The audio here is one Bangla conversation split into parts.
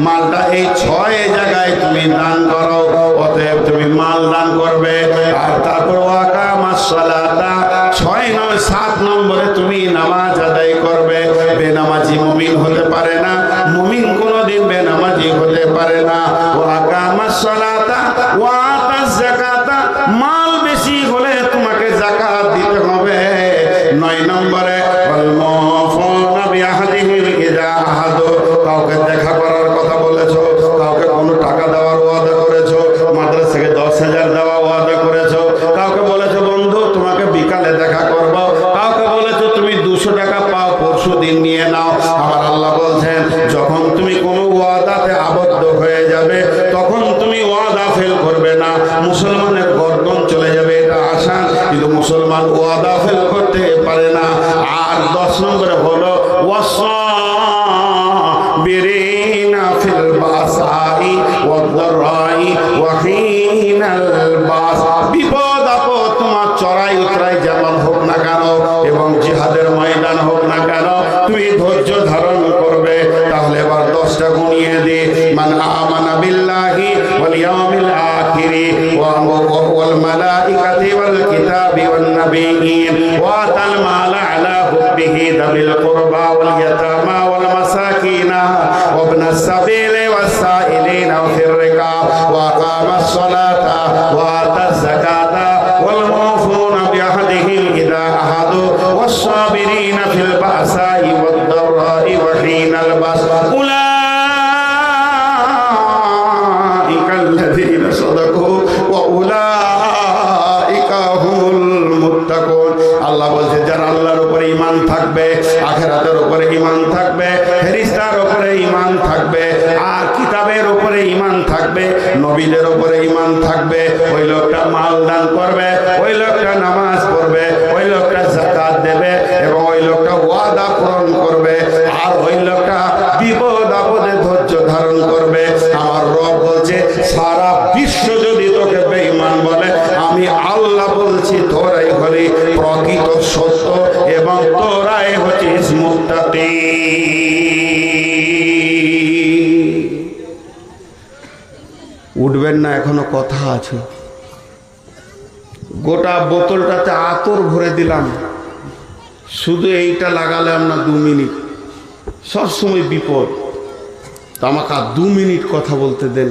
মালটা এই 6 জায়গায় তুমি দান করো। অতএব তুমি মাল দান করবে। আর তারপর ওয়াকামাস সালাতা 7 নম্বরে তুমি নামাজ আদায় করবে। বেনামাজি মুমিন হতে পারে না, মুমিন কোনোদিন বেনামাজি হতে পারে না। ওয়াকামাস সালাতা ওয়া আতাজ যাকাতা, মাল বেশি হলে তোমাকে যাকাত দিতে হবে। 9 নম্বরে ওয়াল মুফুনা বিআহদিহিম ইযা আহাদু, কাউকে দেখা করার কথা বলেছো, কাউকে কোনো টাকা দেওয়ার ওয়াদা করেছো, মাদ্রাসাকে 10,000 দেওয়া ওয়াদা করেছো, কাউকে বলেছো বন্ধু তোমাকে বিকালে দেখা করব, কাউকে বলেছো তুমি 200 টাকা পাও পরশু দিন নিয়ে নাও। আমার আল্লাহ বলছেন যখন তুমি কোনো ওয়াদাতে আবদ্ধ হয়ে যাবে তখন তুমি ওয়াদা ফেল করবে না। মুসলমানের গর্দন চলে যাবে এটা আসান, কিন্তু মুসলমান ওয়াদা ফেল করতে পারে না। আর 10 নম্বরে হলো ওয়াসাবিরিনা ফিল বাসাই ওয়াদ-দারাই ওয়া হিনাল বাস, বিপদ আপদ তোমার চড়াই উতরাই যেমন হোক না কেন এবং জিহাদের ময়দান হোক না কেন তুমি ধৈর্য ধারণ করবে। তাহলে এবার 10টা গুনিয়ে দে। মান আমানা বিল্লাহি ওয়াল ইয়াউমিল আখিরি ওয়াল মালাইকাতি ওয়াল কিতাবি ওয়ান নাবিয়্যিন ওয়া আতাল মালা আলা হুব্বিহি দাবিল কুরবা ওয়াল ইয়াতামা ওয়াল মাসাকিন ওয়া ইবনাস সাবিলি ওয়াস সাইলিনা ফির রিকাব ওয়া আকামাস সালাতা ওয়া আতাজ যাকাতা ওয়াল মুফুনা বিআহদিহিম ইযা আহাদু ওয়াস সাবিরিনা ফিল বাসাই ওয়াদ দারাই ওয়া হিনাল বাস, উলাইকাল্লাযীনা সাদাকু ওয়া উলাইকা হুমুল মুত্তাকুন। আল্লাহ বলছে যারা আল্লাহর উপরে ঈমান থাকবে, আখিরাতের উপরে ঈমান থাকবে, ফেরেশতার উপরে ঈমান থাকবে, আর কিতাবের উপরে ঈমান থাকবে, নবীদের উপরে ঈমান থাকবে, ওই লোকটা মাল দান করবে, ওই লোকটা নামাজ পড়বে, ওই লোকটা যাকাত দেবে এবং ওই লোকটা ওয়াদা পূরণ করবে, আর ওই লোকটা বিপদ আপদে ধৈর্য ধারণ করবে। আমার রব বলছে সারা বিশ্ব যদি তোকে বেঈমান বলে আমি আল্লাহ বলছি তোরাই হলি প্রকৃত সত্য এবং তোরাই হচ্ছিস মুত্তাকি। উঠবেন না, এখনো কথা আছে। গোটা বোতলটাতে আতর ভরে দিলাম, শুধু এইটা লাগালাম না 2 মিনিট, সবসময় বিপদ। তো আমাকে 2 মিনিট কথা বলতে দেন।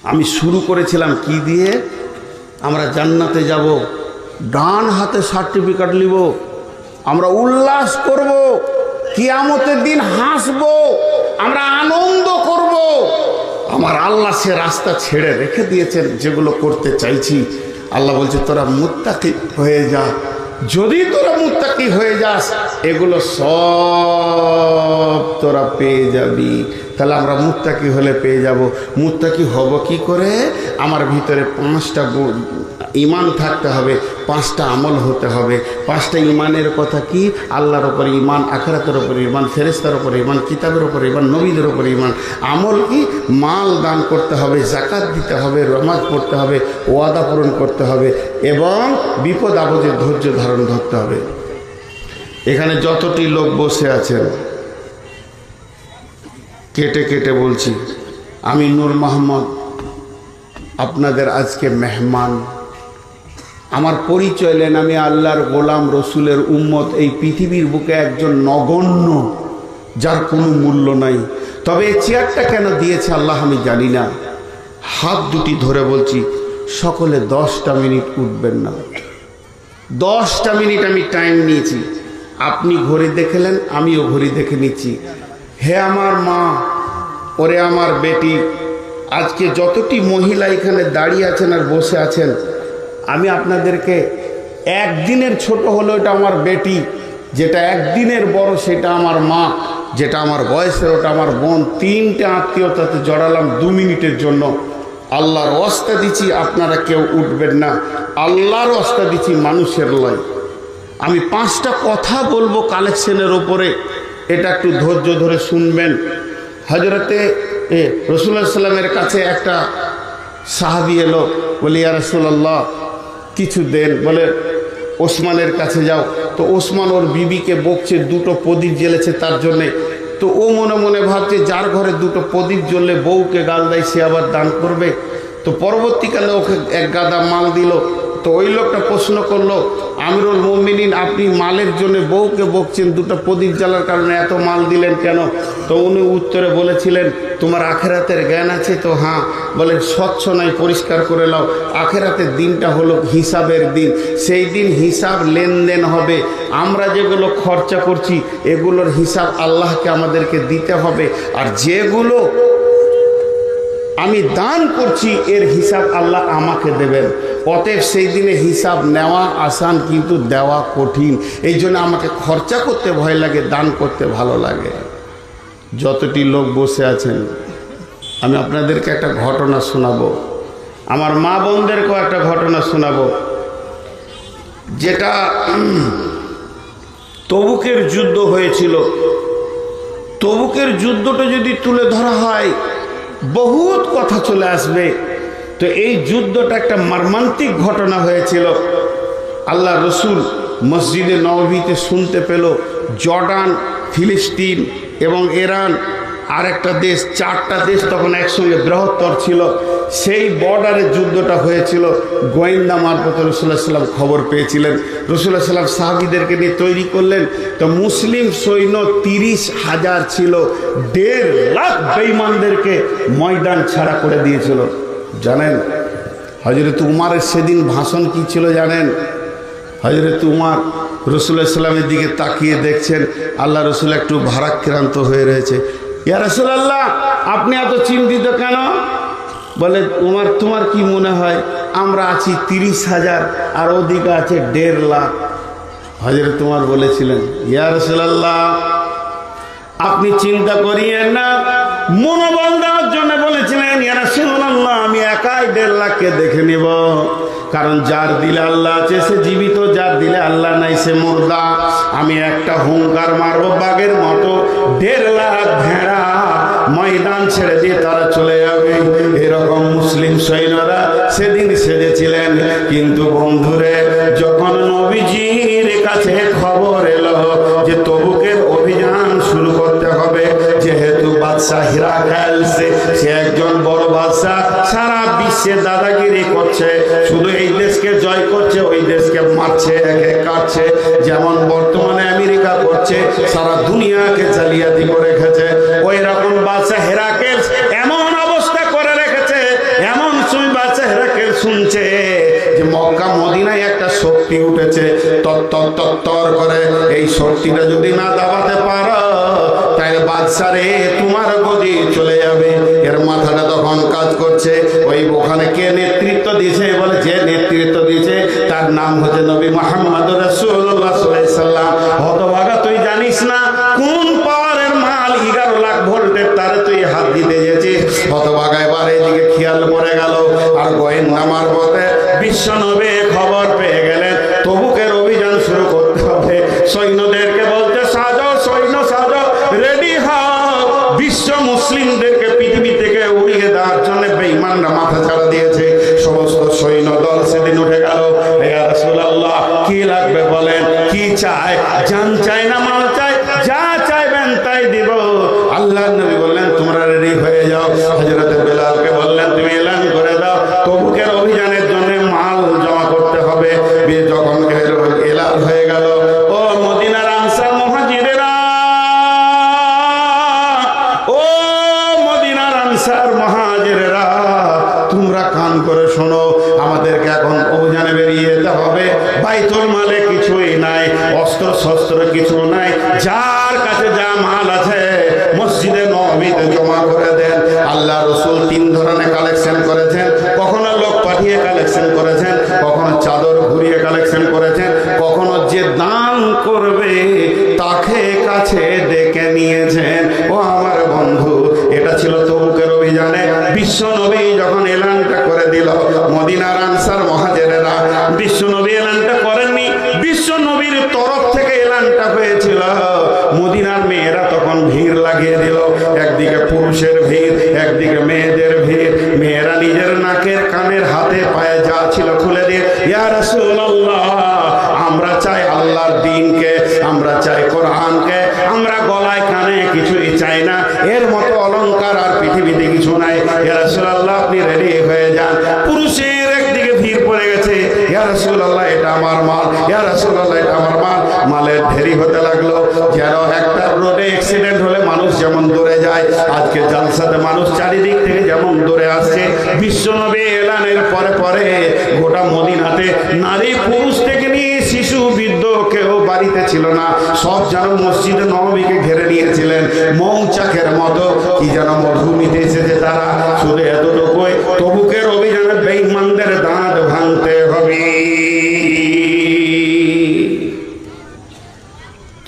আমি শুরু করেছিলাম কি দিয়ে, আমরা জান্নাতে যাব, ডান হাতে সার্টিফিকেট নিব, আমরা উল্লাস করব, কিয়ামতের দিন হাসবো, আমরা আনন্দ করব। আমার আল্লাহ সে রাস্তা ছেড়ে রেখে দিয়েছেন যেগুলো করতে চাইছি। আল্লাহ বলছে তোরা মুত্তাকি হয়ে যা। যদি তোরা মুত্তাকি হয়ে যাস এগুলো সব তোরা পেয়ে যাবি। তাহলে আমরা মুত্তাকি হলে পেয়ে যাব। মুত্তাকি হব কি করে? আমার ভিতরে 5টা ঈমান থাকতে হবে, 5টা আমল হতে হবে। 5টা ঈমানের কথা কি? আল্লাহর উপরে ঈমান, আখিরাতের উপরে ঈমান, ফেরেশতার উপরে ঈমান, কিতাবের উপরে ঈমান, নবীদের উপরে ঈমান। আমল কি? মাল দান করতে হবে, যাকাত দিতে হবে, নামাজ পড়তে হবে, ওয়াদা পূরণ করতে হবে এবং বিপদ আপদে ধৈর্য ধারণ ধরতে হবে। এখানে যতটি লোক বসে আছেন, কেটে কেটে বলছি, আমি নূর মোহাম্মদ আপনাদের আজকে মেহমান। আমার পরিচয় নেন, আমি আল্লাহর গোলাম, রসুলের উম্মত, এই পৃথিবীর বুকে একজন নগণ্য যার কোনো মূল্য নাই। তবে এই চেয়ারটা কেন দিয়েছে আল্লাহ আমি জানি না। হাত দুটি ধরে বলছি, সকলে 10টা মিনিট উঠবেন না। 10টা মিনিট আমি টাইম নিয়েছি। আপনি ঘড়ি দেখলেন, আমিও ঘড়ি দেখে নিচ্ছি। হে আমার মা, ওরে আমার বেটি, আজকে যতটি মহিলা এখানে দাঁড়িয়ে আছেন আর বসে আছেন, আমি আপনাদেরকে একদিনের ছোট হলো এটা আমার বেটি, যেটা একদিনের বড় সেটা আমার মা, যেটা আমার বয়সের ওটা আমার বোন। 3টে আত্মীয়তাতে জড়ালাম 2 মিনিটের জন্য। আল্লাহর ওয়াস্তা দিচ্ছি আপনারা কেউ উঠবেন না, আল্লাহর ওয়াস্তা দিচ্ছি, মানুষের লয়। আমি 5টা কথা বলবো কালেকশনের ওপরে, এটা একটু ধৈর্য ধরে শুনবেন। হজরতে রাসূলুল্লাহ সাল্লামের কাছে একটা সাহাবী এলো, বলে ইয়া রাসূলুল্লাহ কিছু দেন। বলে ওসমানের কাছে যাও। তো ওসমান ওর বিবিকে বকছে, 2টো প্রদীপ জ্বেলেছে তার জন্যে। তো তো ও মনে মনে ভাবছে যার ঘরে দুটো প্রদীপ জ্বললে বউকে গাল দেয় সে আবার দান করবে। তো পরবর্তীকালে ওকে এক গাদা মাল দিল। তো ওই লোকটা প্রশ্ন করলো, আমিরুল মুমিনিন, আপনি মালের জন্য বউকে বকছেন, দুটো প্রদীপ জ্বালার কারণে এত মাল দিলেন কেন? তো উনি উত্তরে বলেছিলেন, তোমার আখেরাতের জ্ঞান আছে তো? হ্যাঁ। বলে স্বচ্ছ নাই, পরিষ্কার করে নাও। আখেরাতের দিনটা হলো হিসাবের দিন, সেই দিন হিসাব লেনদেন হবে। আমরা যেগুলো খরচা করছি এগুলোর হিসাব আল্লাহকে আমাদেরকে দিতে হবে, আর যেগুলো আমি দান করছি এর হিসাব আল্লাহ আমাকে দেবেন। অতএব সেই দিনে হিসাব নেওয়া আসান কিন্তু দেওয়া কঠিন। এই জন্য আমাকে খরচা করতে ভয় লাগে, দান করতে ভালো লাগে। যতটি লোক বসে আছেন আমি আপনাদেরকে একটা ঘটনা শোনাবো, আমার মা বোনদেরকেও একটা ঘটনা শোনাবো, যেটা তবুকের যুদ্ধ হয়েছিল। তবুকের যুদ্ধটা যদি তুলে ধরা হয় বহুত কথা চলে আসবে। তো এই যুদ্ধটা একটা মর্মান্তিক ঘটনা হয়েছিল। আল্লাহ রসুল মসজিদে নববীতে শুনতে পেল জর্ডান, ফিলিস্তিন এবং ইরান আর একটা দেশ, চারটা দেশ তখন একসঙ্গে বৃহত্তর ছিল। সেই বর্ডারে যুদ্ধটা হয়েছিল। গোয়েন্দা মারফত রসুল্লাহ সাল্লাম খবর পেয়েছিলেন। রসুল্লাহ সাল্লাম সাহাবীদেরকে নিয়ে তৈরি করলেন। তো মুসলিম সৈন্য 30,000 ছিল, 1.5 লাখ বেঈমানদেরকে ময়দান ছাড়া করে দিয়েছিল। জানেন হযরত উমারের সেদিন ভাষণ কি ছিল জানেন? হযরত উমার রসুল্লাহ সাল্লামের দিকে তাকিয়ে দেখছেন আল্লাহ রসুল একটু ভারাক্রান্ত হয়ে রয়েছে। ইয়া রাসূলুল্লাহ, আপনি এত চিন্তিত কেন? বলে, উমার তোমার কি মনে হয় আমরা আছি 30,000 আর ওদিকে আছে 1.5 লাখ? হযরত উমার বলেছিলেন, ইয়া রাসূলুল্লাহ আপনি চিন্তা করিয়েন না, মনোবল দেওয়ার জন্য বলেছিলেন। ইয়া রাসূলুল্লাহ আমি একাই 1.5 লাখকে দেখে নিব, কারণ যার দিলে আল্লাহ আছে সে জীবিত, যার দিলে আল্লাহ নাই সে মুর্দা। আমি একটা হুঙ্কার মারবো বাঘের মতো, 1.5 লাখ ভেড়া ময়দান ছেড়ে দিয়ে তারা চলে যাবে। এরকম মুসলিম সৈন্যরা সেদিন সেজেছিলেন। কিন্তু বন্ধুরে, যখন নবীজির কাছে খবর এলো যে তবুকের অভিযান শুরু করতে হবে, যেহেতু বাদশাহ হিরাক্কাল সে একজন বড় বাদশাহ, সারা বিশ্বে দাদাগিরি করছে, শুধু এই দেশকে জয় করছে, ওই দেশকে মারছে, একে কাটছে, যেমন বর্তমানে আমেরিকা করছে, সারা দুনিয়াকে জালিয়াতি করে রেখেছে। ওই রকম বাদশাহ হিরাক্কাল এমন অবস্থা করে রেখেছে, এমন সময় বাদশাহ হিরাক্কাল শুনছে যে মক্কা মদিনায় একটা শক্তি উঠেছে, তত্তর করে। এই শক্তিটা যদি না দাবাতে পারো তাহলে বাদশা রে তোমার গদি চলে যাবে। এর মাথাটা তখন কাজ করছে। ওই ওখানে কে নেতৃত্ব দিয়েছে? বলে যে নেতৃত্ব দিয়েছে তার নাম হচ্ছে নবী মুহাম্মদ রাসূলুল্লাহ সাল্লাল্লাহু আলাইহি সাল্লাম। হতভাগা, তুই জানিস না কোন পাওয়ারের মাল 11 লাখ ভোল্টের তারে তুই হাত দিতে গেছিস? হতভাগা এবার এদিকে খেয়াল পড়ে গেল। আর গোয়েন্দা মারফতে বিশ্ব নবী খবর পেয়ে গেলেন তবুকের অভিযান শুরু করতে হবে। সৈন্যদেরকে বলতে, সাজো সৈন্য সাজো, রেডি হও। বিশ্ব মুসলিমদেরকে পৃথিবী থেকে উড়িয়ে দেওয়ার জন্য বেঈমানরা মাথা ছাড়া দিয়েছে। সমস্ত সৈন্য দল সেদিন উঠে গেল। ইয়া রাসূলুল্লাহ কি লাগবে বলেন, কি চাই? জান চাই না মাল চাই? যা চাইবেন তাই দিব। আল্লাহর নবী বললেন তোমরা রেডি হয়ে যাও। হযরত বেলালকে বললেন তুমি এলান করে দাও, তবুকের অভিযানের জন্য মাল জমা করতে হবে। যখন এলান হয়ে গেল, ও মদিনার আনসার মুহাজিরেরা, ও মদিনার আনসার মুহাজিরেরা, তোমরা কান করে শোনো, আমাদেরকে এখন অভিযানে বেরিয়ে যেতে হবে। বাইতুল মালে কিছুই নাই, অস্ত্র শস্ত্র কিছু নাই, যার কাছে যা মাল আছে মসজিদে নববীতে জমা করে দেন। আল্লাহ রাসূল 3 ধরনের কালেকশন করেছেন। কখনো লোক পাঠিয়ে কালেকশন করেছেন, কখনো চাদর ঘুরিয়ে কালেকশন করেছেন, কখনো যে দান করবে তাকে কাছে ডেকে নিয়েছেন। ও আমার বন্ধু, এটা ছিল তবুকের অভিযানে। বিশ্ব নবী যখন এলানটা করে দিল, মদিনার আনসার মুহাজিরেরা, বিশ্ব নবী এলানটা করেননি, বিশ্ব নবীর তরফ থেকে এলানটা হয়েছিল। মদিনার মেয়েরা তখন ভিড় লাগিয়ে দিল। একদিকে পুরুষের ভিড়, একদিকে মেয়েদের ভিড়। মেয়েরা নিজের নাকের কানের হাতে পায়ে যা ছিল খুলে দিয়ে, ইয়া রাসূলুল্লাহ আমরা চাই আল্লাহর দ্বীনকে, আমরা চাই কোরআনকে, আমরা গলায় কানে কিছুই পৃথিবীতে কিছু নাই, ইয়া রাসূলুল্লাহ আপনি রেডি হয়ে যান। পুরুষের একদিকে ভিড় পড়ে গেছে, ইয়া রাসূলুল্লাহ এটা আমার মাল, ইয়া রাসূলুল্লাহ এটা আমার মাল। মালের ঢেরি হতে লাগলো, যেন একটা রোডে অ্যাক্সিডেন্ট হলে মানুষ যেমন দৌড়ে যায়, আজকে জালসাতে মানুষ চারিদিক থেকে যেমন দৌড়ে আসছে। বিশ্বনবী এলানের পরে পরে গোটা মদিনাতে নারী পুরুষ থেকে নিয়ে শিশু বৃদ্ধ কেউ বাড়িতে ছিল না, সব যেন মসজিদে নববীকে ঘিরে নিয়েছিলেন মৌচাকের মতো। কি যেন মরুভূমিতে এসেছে তারা, শুধু এতটুকুই, তবুকের অভিযানে বেঈমানদের দাঁত ভাঙতে হবে।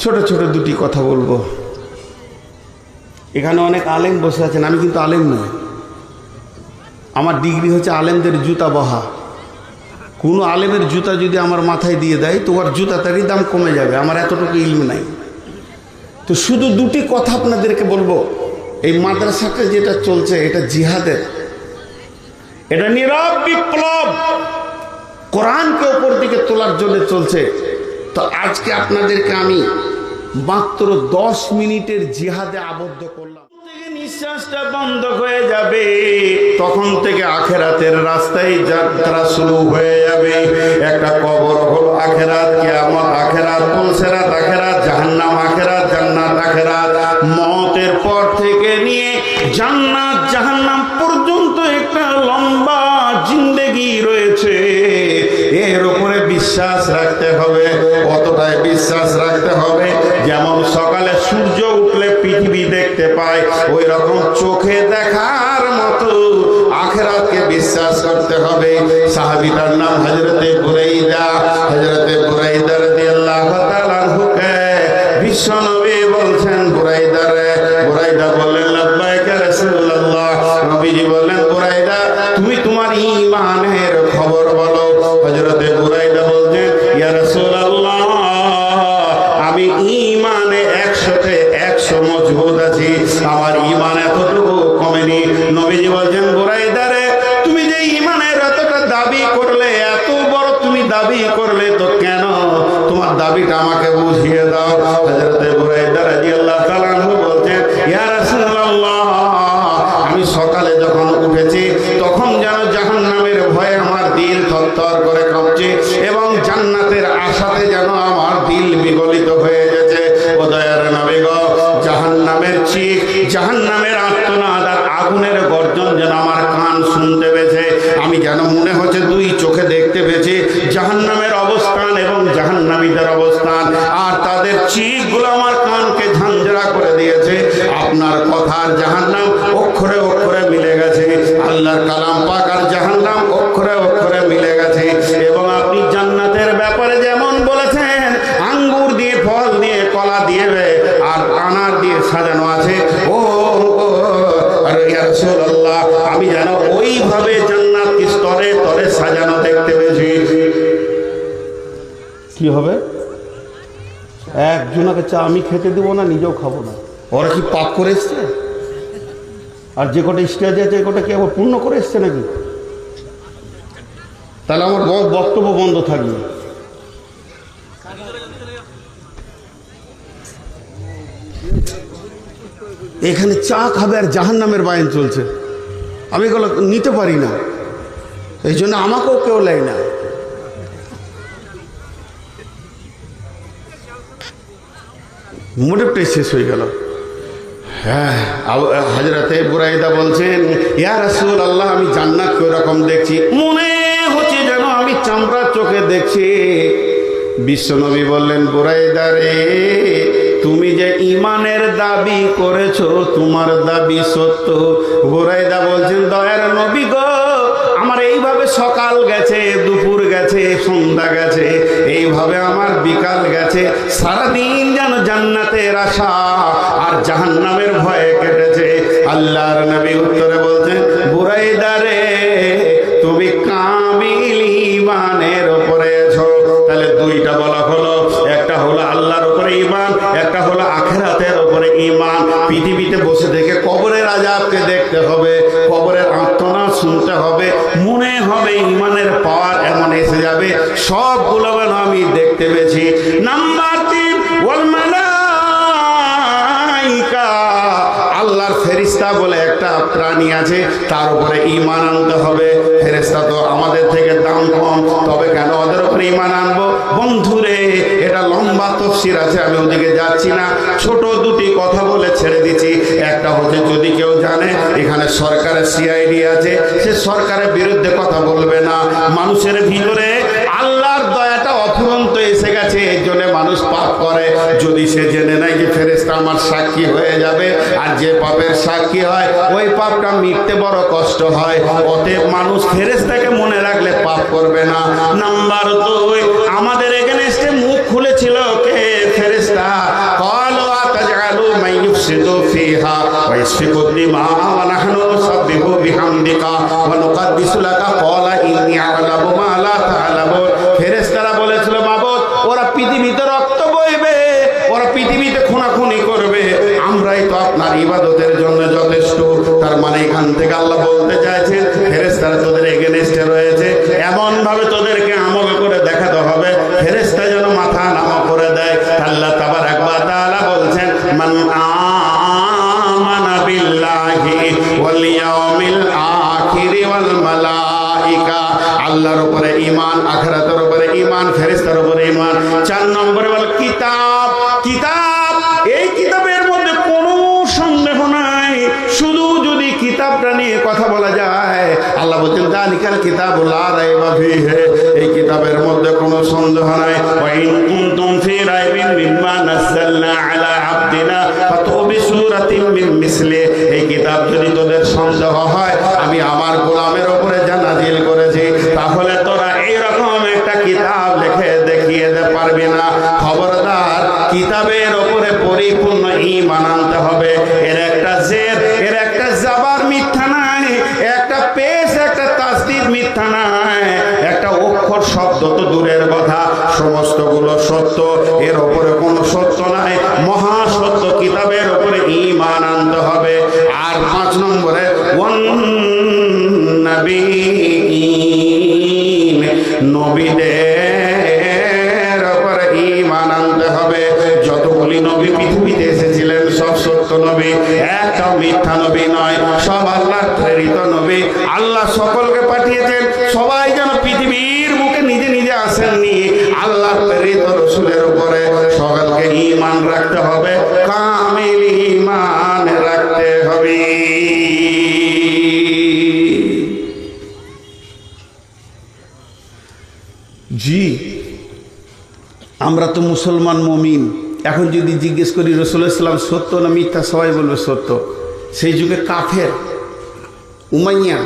ছোট ছোট দুটি কথা বলবো। এখানে অনেক আলেম বসে আছেন, আমি কিন্তু আলেম নই। আমার ডিগ্রি হচ্ছে আলেমদের জুতা বহা। কোনো আলেমের জুতা যদি আমার মাথায় দিয়ে দেয় তো ওর জুতাটারই দাম কমে যাবে, আমার এতটুকু ইলম নাই। তো শুধু দুটি কথা আপনাদেরকে বলবো। এই মাদ্রাসাটা যেটা চলছে এটা জিহাদের, এটা নীরব বিপ্লব, কোরআনকে ওপর দিকে তোলার জন্য চলছে। তো আজকে আপনাদেরকে আমি মাত্র 10 মিনিটের জিহাদে আবদ্ধ করলাম। নিঃশ্বাসটা বন্ধ হয়ে যাবে, তখন থেকে আখেরাতের রাস্তায় যাত্রা শুরু হয়ে যাবে। একটা কবর হলো আখেরাত, কিয়ামত আখেরাত, পুলসেরাত আখেরাত, জাহান্নাম আখেরাত, জান্নাত আখেরাত। মতের পর থেকে নিয়ে জান্নাত জাহান্নাম পর্যন্ত একটা লম্বা জিন্দেগি রয়েছে। এর উপরে বিশ্বাস রাখতে হবে, কতটাই বিশ্বাস রাখতে হবে, যেমন সকালে সূর্য উঠলে পৃথিবী দেখতে পায়, ওই রকম চোখে দেখার মতো আখিরাতকে বিশ্বাস করতে হবে। সাহাবীটার নাম হযরতে বুরাইদা। হযরতে বুরাইদা রাদিয়াল্লাহু তাআলা আনহুকে বিশ্বনবী বলছেন, বুরাইদা রে। বুরাইদা বললেন, লাব্বাইক ইয়া রাসূলুল্লাহ। নবীজি বললেন, বুরাইদা তুমি তোমার ঈমানের খবর বলো। হযরতে বুরাইদা বলছেন, ইয়া রাসূলুল্লাহ আমি ঈমানে 100তে 100 মজবুত আছি, আমার ঈমান এতটুকু কমেনি। নবীজি বলছেন, বুরাইদা রে তুমি যে ঈমানের এতটা দাবি করলে, এত বড় তুমি দাবি করলে, তো কেন তোমার দাবিটা আমাকে বুঝিয়ে দাও। হযরতে বুরাইদা রাদিয়াল্লাহু তাআলা আনহু বলছেন, ইয়া রাসূলুল্লাহ আমি সকালে যখন উঠেছি তখন যেন জাহান্নামের ভয়ে আমার দিল থরথর করে কাঁপছে এবং জান্নাতের আশাতে যেন আমার দিল বিগলিত হয়ে গেছে। ও দয়ার নবী গো, জাহান্নামের চিৎ, জাহান্নামের আর্তনাদ আর আগুনের গর্জন যেন আমার কান শুনতে পেয়েছে। আমি যেন মনে হচ্ছে 2 চোখে দেখতে পেয়েছি জাহান্নামের অবস্থান এবং জাহান্নামীদের অবস্থান, আর তাদের চিৎগুলো আমার কানকে ঝাঞ্ঝরা করে দিয়েছে। আপনার কথা আর জাহান্নাম অক্ষরে অক্ষরে মিলে গেছে, আল্লাহর কালাম পাক আর জাহান্নাম অক্ষরে অক্ষরে মিলে গেছে। এবং আপনি জান্নাতের ব্যাপারে যেমন বলেছেন আঙ্গুর দিয়ে, ফল দিয়ে, কলা দিয়ে আর আনার দিয়ে সাজানো আছে, ও ইয়া রাসূলুল্লাহ আমি যেন ওইভাবে জান্নাত স্তরে স্তরে সাজানো দেখতে পেয়েছি। কি হবে? একজনকে চা আমি খেতে দেবো না, নিজেও খাবো না। ওরা কি পাপ করে এসছে? আর যে কটা স্টেজ আছে কটা কি আবার পূর্ণ করে এসছে নাকি? তাহলে আমার বক্তব্য বন্ধ থাকবে। এখানে চা খাবে আর জাহান্নামের বায়ান চলছে, আমি এগুলো নিতে পারি না, এই জন্য আমাকেও কেউ লেয় না। মোটিভটাই শেষ হয়ে গেল। হ্যাঁ, হযরতে বুরাইদা বলছেন, ইয়া রাসূলুল্লাহ আমি জান্নাতকে ওরকম দেখছি, মনে হচ্ছে যেন আমি চামড়ার চোখে দেখছি। বিশ্বনবী বললেন, বুরাইদা রে তুমি যে ঈমানের দাবি করেছো তোমার দাবি সত্য। বুরাইদা বলছেন, দয়ার নবী গো আমার এইভাবে সকাল গেছে, দুপুর গেছে, সন্ধ্যা গেছে, এইভাবে আমার বিকাল গেছে, সারাদিন যেন জান্নাতের আশা আর জাহান্নামের ভয়ে কেটেছে। আল্লাহর নবী উত্তরে বলছেন, বুরাইদা রে তুমি কামিল ঈমানের উপরে আছো। তাহলে 2টা বলা হলো, একটা হলো আল্লাহর উপরে ঈমান, একটা হলো আখিরাতের উপরে ঈমান। পৃথিবীতে বসে থেকে কবরের আযাবকে দেখতে হবে, কবরের আর্তনাদ শুনতে হবে, মনে হবে ঈমানের পাওয়ার এমন এসে যাবে, সবগুলো আমি দেখতে পেয়েছি। নাম্বার 3 ওয়াল মালাইকা, আল্লাহর ফেরেশতা ফেরেশতা বলে একটা প্রাণী আছে, তার উপরে ঈমান আনতে হবে। ফেরেশতা তো আমাদের থেকে দাম কম, তবে কেন ওদের উপরে ঈমান আনবো? বন্ধুরে, এটা লম্বা তাফসীর আছে, আমি ওদিকে যাচ্ছি না। ছোট দুটি কথা বলে ছেড়ে দিচ্ছি। একটা হচ্ছে, যদি কেউ জানে এখানে সরকারের সিআইডি আছে, সে সরকারের বিরুদ্ধে কথা বলবে না। মানুষের ভিতরে আল্লাহর দয়াটা অফুরন্ত এসে গেছে, এই জন্য মানুষ পাপ করে। যদি সে জেনে নেয় যে ফেরেশতা আমার সাক্ষী হয়ে যাবে, আর যে পাপের সাক্ষী হয় ওই পাপটা মিটতে বড় কষ্ট হয়, অতএব মানুষ ফেরেশতাকে মনে রাখলে পাপ করবে না। নাম্বার 2, আমাদের এখানে এসে মুখ খুলেছিল কে? ফেরেশতা। ক্বালু আতাজআলু মান ইফসিদু ফিহা ওয়া ইয়াসফিকু দিমা ওয়া নাহনু নুসাব্বিহু বিহামদিকা ওয়া নুকাদ্দিসু লাকা ক্বালা ইন্নী আ'লামু মা লা তা'লামুন। ফেরেশতারা বলেছিল, মাবুদ, ওরা পৃথিবীতে রক্ত বইবে, ওরা পৃথিবীতে খুনাখুনি করবে, আমরাই তো আপনার ইবাদতের জন্য যথেষ্ট। তার মানে এখান থেকে আল্লাহ বলতে চাইছেন, ফেরেশতারা তোদের এগেনস্টে রয়েছে, এমন ভাবে তোদেরকে আমল করে দেখাতে হবে ফেরেশতা যেন মাথা নামা করে দেয়। আল্লাহ তাবারাক ওয়া তাআলা বলছেন, মান আমানা বিল্লাহি ওয়াল ইয়াউমিল আখির ওয়াল মালাইকা। আল্লাহর উপরে ঈমান, আখিরাতের উপরে ঈমান, ফেরেশতার উপরে ঈমান। 4 নম্বরে বল কিতাব। কিতাব, এই কিতাবের মধ্যে কোনো সন্দেহ নাই। শুধু যদি কিতাবটা নিয়ে কথা বলা যায়, আল্লাহ বলছেন, যালিকাল কিতাবু লা রাইবা ফীহি, এই কিতাবের মধ্যে কোনো সন্দেহ নাই। ওয়া ইন কুনতুম ফী রাইবিন মিম্মা নাযালনা আলা আবদিনা ফাতু বিসূরাতিন মিন মিসলি, এই কিতাব যদি তোদের সন্দেহ হয় আমি আমার গোলামের উপরে যা নাজিল করেছি, তাহলে তোরা এইরকম একটা কিতাব লিখে দেখিয়ে দিতে পারবি না। খবরদার, কিতাবের উপরে পরিপূর্ণ ঈমান আনতে হবে। এর একটা জের, এর একটা জাবার মিথ্যা নাই, একটা পেশ, একটা তাসদীদ মিথ্যা নাই, একটা অক্ষর শব্দ তো দূরের কথা, সমস্তগুলো সত্য। এর উপরে কোনো সত্য নাই, মহা সত্য কিতাবের উপরে ঈমান আনতে হবে। আর 5 নম্বরে ওয়ান নবীন, নবীদের উপরে ঈমান আনতে হবে। যতগুলি নবী পৃথিবীতে এসেছিলেন সব সত্য নবী, একটা মিথ্যা নবী নয়, সব আল্লাহর প্রেরিত নবী। আল্লাহ সকলকে পাঠিয়েছেন, সবাই যেন পৃথিবীর মুখে নিজে নিজে আসেননি। আল্লাহর প্রেরিত রাসূলের উপরে সকলকে ঈমান রাখতে হবে, কামিল ঈমান রাখতে হবে। জি, আমরা তো মুসলমান মুমিন। এখন যদি জিজ্ঞেস করি রাসূলুল্লাহ সাল্লাল্লাহু আলাইহি ওয়াসাল্লাম সত্য না মিথ্যা, সবাই বলবে সত্য। সেই যুগে কাফের উমাইয়া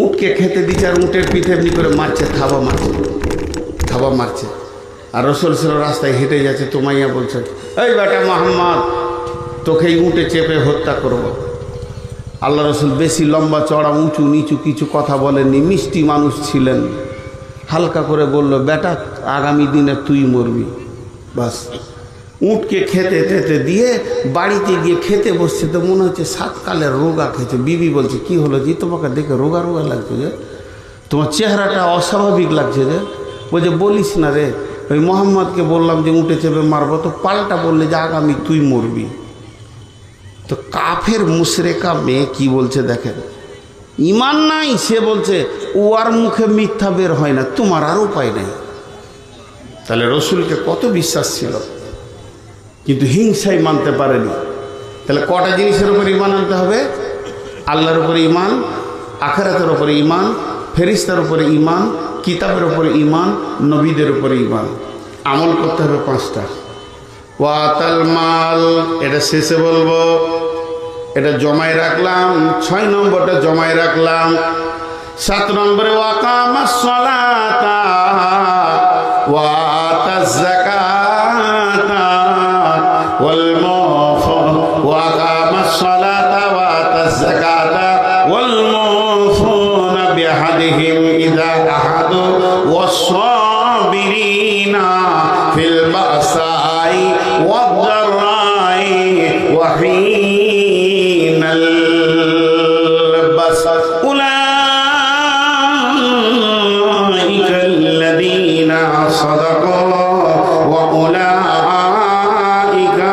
উটকে খেতে দিচ্ছে, আর উটের পিঠে এমনি করে মারছে, থাবা মারছে, থাবা মারছে। আর রাসূলুল্লাহ সাল্লাল্লাহু রাস্তায় হেঁটে যাচ্ছে, তো উমাইয়া বলছে, এই বেটা মুহাম্মদ, তোকে এই উটে চেপে হত্যা করব। আল্লাহ রাসূল বেশি লম্বা চড়া উঁচু নিচু কিছু কথা বলেননি, মিষ্টি মানুষ ছিলেন। হালকা করে বলল, বেটা আগামী দিনে তুই মরবি। বাস, উটকে খেতে খেতে দিয়ে বাড়িতে গিয়ে খেতে বসছে, তো মনে হচ্ছে 7 কালের রোগা খেয়েছে। বিবি বলছে, কি হলো জি, তোমাকে দেখে রোগা রোগা লাগছে যে, তোমার চেহারাটা অস্বাভাবিক লাগছে যে। বলছে, বলিস না রে, ওই মোহাম্মদকে বললাম যে উঠে চেপে মারবো, তো পাল্টা বললে যে আগামী তুই মরবি। তো কাফের মুশরিকা মেয়ে কি বলছে দেখেন, ঈমান নাই, সে বলছে ওর মুখে মিথ্যা বের হয় না, তোমার আর উপায় নেই। তাহলে রসুলকে কত বিশ্বাস ছিল, কিন্তু হিংসাই মানতে পারেনি। তাহলে কটা জিনিসের উপর ঈমান আনতে হবে? আল্লাহর উপরে ঈমান, আখিরাতের উপরে ঈমান, ফেরেশতার উপরে ঈমান, কিতাবের উপরে ঈমান, নবীদের উপরে ঈমান। আমল করতে হবে 5টা। ওয়াতাল মাল, এটা শেষে বলবো, এটা জমায় রাখলাম। 6 নম্বরটা জমায় রাখলাম। 7 নম্বরে ওয়াকামাস সালাতা ওয়া আতাজ যাকাতা ওয়াল ওয়াকামাস সালাতা ওয়া আতাজ যাকাতা ওয়াল মুফুনা বিআহদিহিম ইযা আহাদু ওয়াস-সাবিরিনা ফিল বাসাই ওয়াদ-দারাই ওয়া হিনাল বাস। উলাইকা আল্লাযীনা সাদাকু ওয়া উলাইকা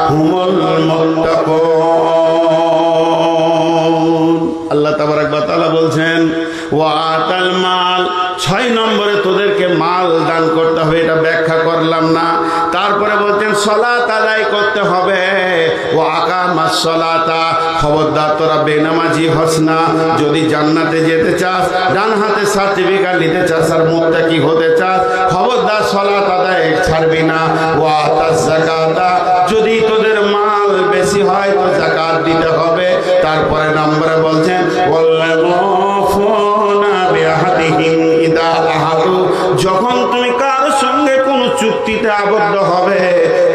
হুমুল মুত্তাকুন। আল্লাহ তাবারক ওয়া তাআলা বলছেন ওয়া আতাল মাল, 6 নম্বরে তোদেরকে মাল দান করতে হবে, এটা ব্যাখ্যা করলাম না। তারপরে বলছেন সালাত আদায় করতে হবে, ওয়া আকামাস সালাতা, খবরদার তোরা বেনামাজি হস না। যদি জান্নাতে যেতে চাস, ডান হাতে সার্টিফিকেট নিতে চাস আর মুত্তাকি হতে চাস, খবরদার সালাত আদায় ছাড়বি না। ওয়া আতাজ যাকাতা, যদি তোদের মাল বেশি হয় তো যাকাত দিতে হবে। তারপরে নম্বরে বলছেন ওয়াল্লাযুনা বিআহদিহিম ইদা আহাদু, যখন তুমি কারোর সঙ্গে কোনো চুক্তিতে আবদ্ধ হবে,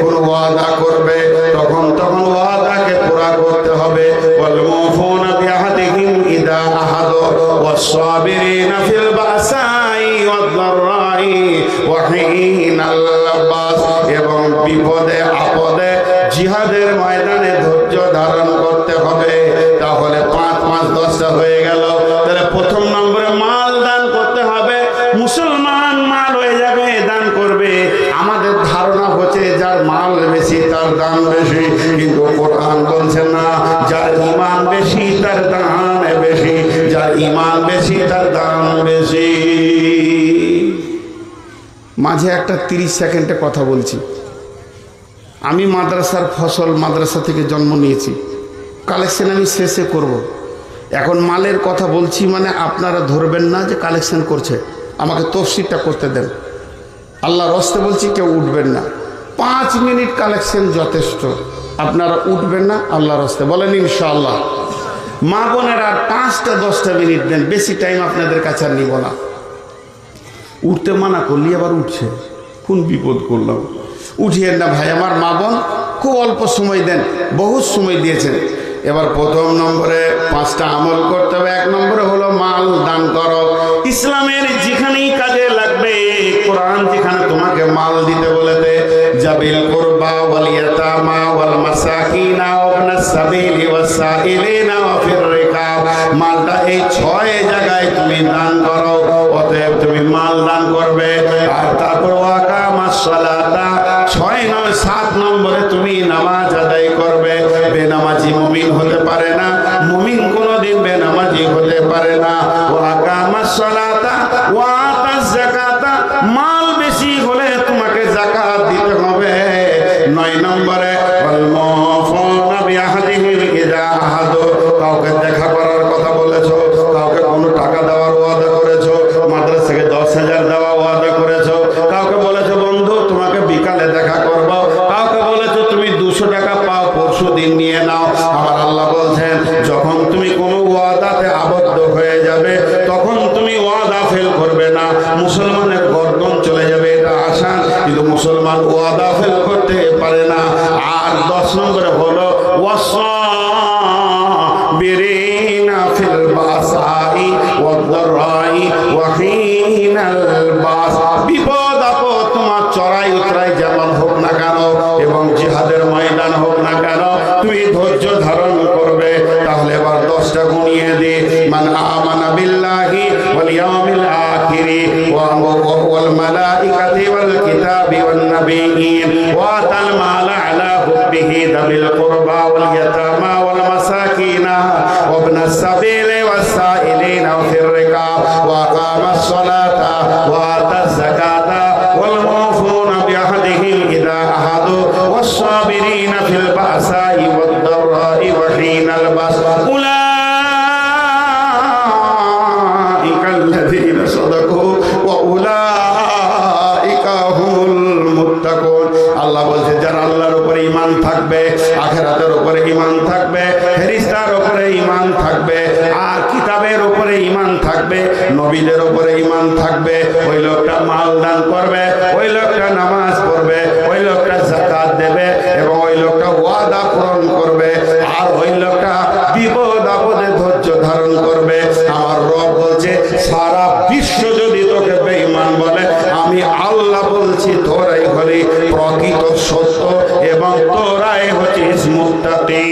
কোনো ওয়াদা করবে, তখন ওয়াদাকে পুরা করতে হবে। ওয়াল্লাযুনা বিআহদিহিম ইদা আহাদু ওয়াস-সাবিরিনা ফিল বাসাই ওয়াদ-দাররাই ওয়া হিনাল বাস, এবং বিপদে আপদে জিহাদের ময়দানে ধৈর্য ধারণ করতে হবে। তাহলে 5 5 10টা হয়ে গেল। তাহলে প্রথম নম্বরে মাল দান করতে হবে। মুসলমান মাল হয়ে যাবে, দান করবে। আমাদের ধারণা হচ্ছে যার মাল বেশি তার দান বেশি, কিন্তু কোরআন বলছে না, যার ঈমান বেশি তার দান বেশি, যার ঈমান বেশি তার দান বেশি। মাঝে একটা 30 সেকেন্ডে কথা বলছি। আমি মাদ্রাসার ফসল, মাদ্রাসা থেকে জন্ম নিয়েছি, কালেকশন আমি শেষে করব। এখন মালের কথা বলছি মানে আপনারা ধরবেন না যে কালেকশন করছে, আমাকে তফসিরটা করতে দেন। আল্লাহর রাস্তে বলছি, কেউ উঠবেন না। 5 মিনিট কালেকশন যথেষ্ট, আপনারা উঠবেন না আল্লাহর রাস্তে, বলেন ইনশাআল্লাহ। মা বোনেরা আর 5টা 10টা মিনিট দেন, বেশি টাইম আপনাদের কাছে আর নিব না। উঠতে মানা করলি আবার উঠছে, কোন বিপদ করলাম। উঠিয়েন না ভাই আমার, মা বোন খুব অল্প সময় দেন, বহুত সময় দিয়েছেন। এবার প্রথম নম্বরে 5টা আমল করতে হবে। 1 নম্বরে হলো মাল দান করো। ইসলামের যেখানেই কাজে লাগবে, কোরআন যেখানে তোমাকে মাল দিতে বলেছে, জাবিল কুরবা ওয়াল ইয়াতামা ওয়াল মাসাকিনা ওয়া ইবনাস সাবিলি ওয়াস সাইলিনা ওয়া ফির রিকাব, মালটা এই 6 জায়গায় তুমি দান করো। অতএব তুমি মাল দান করবে। আর তারপর ওয়াকামাস সালাতা, 7 নম্বরে তুমি নামাজ আদায় করবে। বেনামাজি মুমিন হতে পারে না, মুমিন কোনদিন বেনামাজি হতে পারে না। ওয়াকামাস সালাতা ওয়া আতাজ যাকাতা, মাল বেশি হলে তোমাকে যাকাত দিতে হবে। 9 নম্বরে ওয়াল মুফুনা বিআহদিহিম ইযা আহাদু, কাউকে দেখা করার কথা বলেছো, কাউকে কোনো টাকা দেওয়ার ওয়াদা করেছো, মাদ্রাসাকে 10,000 দেওয়া ওয়াদা করেছো, কাউকে বলেছো বন্ধু তোমাকে বিকালে দেখা করবো, কাউকে বলেছো তুমি 200 টাকা পাও পরশু দিন নিয়ে নাও। আমার আল্লাহ বলছেন, যখন তুমি কোনো ওয়াদাতে আবদ্ধ হয়ে যাবে, তখন তুমি ওয়াদা ফেল করবে না। মুসলমানের গর্দন চলে যাবে, এটা আসান, কিন্তু মুসলমান ওয়াদা ফেল করতে পারে না। আর 10 নম্বরে হলো ওয়াস-সাবিরিনা ফিল বাসাই ওয়াদ-দাররাই ওয়া হিনাল বাস, বিপদ আপদ তোমার চড়াই উতরাই যেমন হোক না কেন, এবং জিহাদের ময়দান হোক না কেন, তুমি ধৈর্য ধারণ করবে। তাহলে এবার 10টা গুনিয়ে দে। মান আমানা বিল্লাহি ওয়াল ইয়াউমিল আখিরি ওয়াল মালাইকাতি ওয়াল কিতাবি ওয়ান নাবিয়্যিন ওয়া আতাল মালা আলা হুব্বিহি যাবিল কুরবা ওয়াল ইয়াতামা ওয়াল মাসাকিনা ওয়া ইবনাস সাবিলি ওয়াস সাইলিনা ফির রিকাব ওয়া আকামাস সালাতা ওয়া আতাজ যাকাতা ওয়াল মুফুনা বিআহদিহিম ইযা আহাদু ওয়াস-সাবিরিনা ফিল বাসাই ওয়াদ-দাররাই ওয়া হিনাল বাস, উলাইকাল্লাযীনা সাদাকু ওয়া উলাইকা হুমুল মুত্তাকুন। আল্লাহ বলছে, যারা আল্লাহর উপরে ঈমান থাকবে, আখিরাতের উপরে ঈমান থাকবে, ফেরেশতার উপরে ঈমান থাকবে, আর কিতাবের উপরে ঈমান থাকবে, নবীদের উপরে ঈমান থাকবে, ওই লোকটা মাল দান করবে, ওই লোকটা নামাজ পড়বে, ওই লোকটা যাকাত দেবে, এবং ওই লোকটা ওয়াদা পূরণ করবে, আর ওই লোকটা বিপদ আপদে ধৈর্য ধারণ করবে। আমার রব বলছে, সারা বিশ্ব যদি তোকে বেঈমান বলে, আমি আল্লাহ বলছি তোরাই হলি প্রকৃত সত্য এবং তোরাই হচ্ছিস মুত্তাকি।